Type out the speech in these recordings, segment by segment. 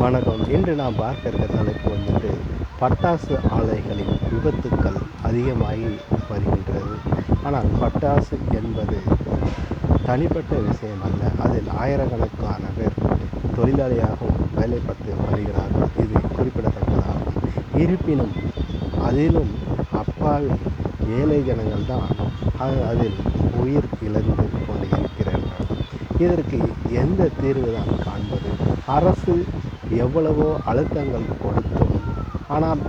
வணக்கம். இன்று நாம் பார்க்க இருக்க தலைப்பு பட்டாசு ஆலைகளின் விபத்துக்கள் அதிகமாகி வருகின்றது. ஆனால் பட்டாசு என்பது தனிப்பட்ட விஷயம் அல்ல. அதில் ஆயிரக்கணக்கான பேர் தொழிலாளியாகவும் வேலை பார்த்து வருகிறார்கள். இது குறிப்பிடத்தக்கதாகும். இருப்பினும் அதிலும் அப்பாவி ஏழை ஜனங்கள் தான் அதில் உயிர் இழந்து கொண்டு இருக்கிறார்கள். இதற்கு எந்த தீர்வு தான் காண்பது? அரசு எவ்வளவோ அழுத்தங்கள் கொடுத்தும் ஆனால்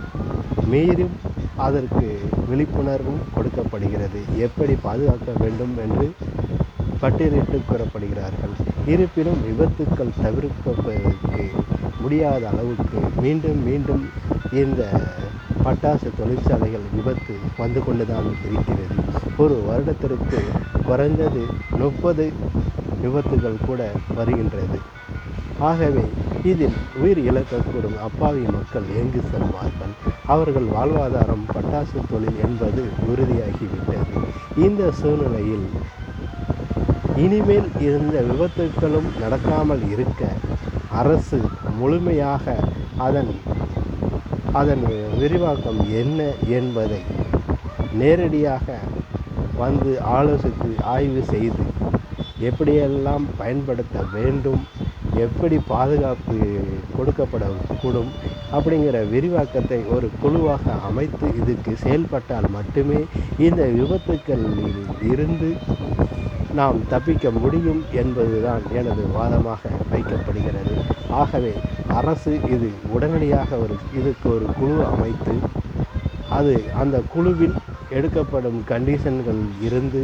மீறும் அதற்கு விழிப்புணர்வும் கொடுக்கப்படுகிறது. எப்படி பாதுகாக்க வேண்டும் என்று பட்டியலிட்டு கூறப்படுகிறார்கள். இருப்பினும் விபத்துக்கள் தவிர்ப்பதற்கு முடியாத அளவுக்கு மீண்டும் மீண்டும் இந்த பட்டாசு தொழிற்சாலைகள் விபத்து வந்து கொண்டுதான் இருக்கிறது. ஒரு வருடத்திற்கு குறைந்தது 30 விபத்துகள் கூட வருகின்றது. ஆகவே இதில் உயிர் இழக்கக்கூடும் அப்பாவி மக்கள் எங்கு செல்வார்கள்? அவர்கள் வாழ்வாதாரம் பட்டாசு தொழில் என்பது உறுதியாகிவிட்டது. இந்த சூழ்நிலையில் இனிமேல் இந்த விபத்துக்களும் நடக்காமல் இருக்க அரசு முழுமையாக அதன் விரிவாக்கம் என்ன என்பதை நேரடியாக வந்து ஆலோசித்து ஆய்வு செய்து எப்படியெல்லாம் பயன்படுத்த வேண்டும், எப்படி பாதுகாப்பு கொடுக்கப்படக்கூடும் அப்படிங்கிற விரிவாக்கத்தை ஒரு குழுவாக அமைத்து இதுக்கு செயல்பட்டால் மட்டுமே இந்த விபத்துக்களில் இருந்து நாம் தப்பிக்க முடியும் என்பதுதான் எனது வாதமாக வைக்கப்படுகிறது. ஆகவே அரசு இது உடனடியாக இதுக்கு ஒரு குழு அமைத்து அந்த குழுவில் எடுக்கப்படும் கண்டிஷன்கள் இருந்து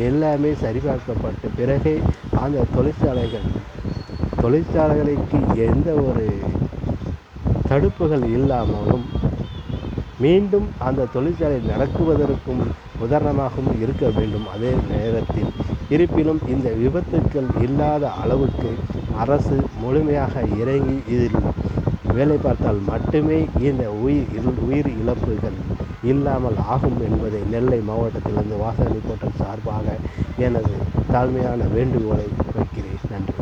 எல்லாமே சரிபார்க்கப்பட்ட பிறகே அந்த தொழிற்சாலைகளுக்கு எந்த ஒரு தடுப்புகள் இல்லாமலும் மீண்டும் அந்த தொழிற்சாலை நடக்குவதற்கும் உதாரணமாகவும் இருக்க வேண்டும். அதே நேரத்தில் இருப்பினும் இந்த விபத்துக்கள் இல்லாத அளவுக்கு அரசு முழுமையாக இறங்கி இதில் வேலை பார்த்தால் மட்டுமே இந்த உயிர் இழப்புகள் இல்லாமல் ஆகும் என்பதை நெல்லை மாவட்டத்திலிருந்து வாசகன் ரிப்போர்ட்டர் சார்பாக எனது தாழ்மையான வேண்டுகோளை வைக்கிறேன். நன்றி.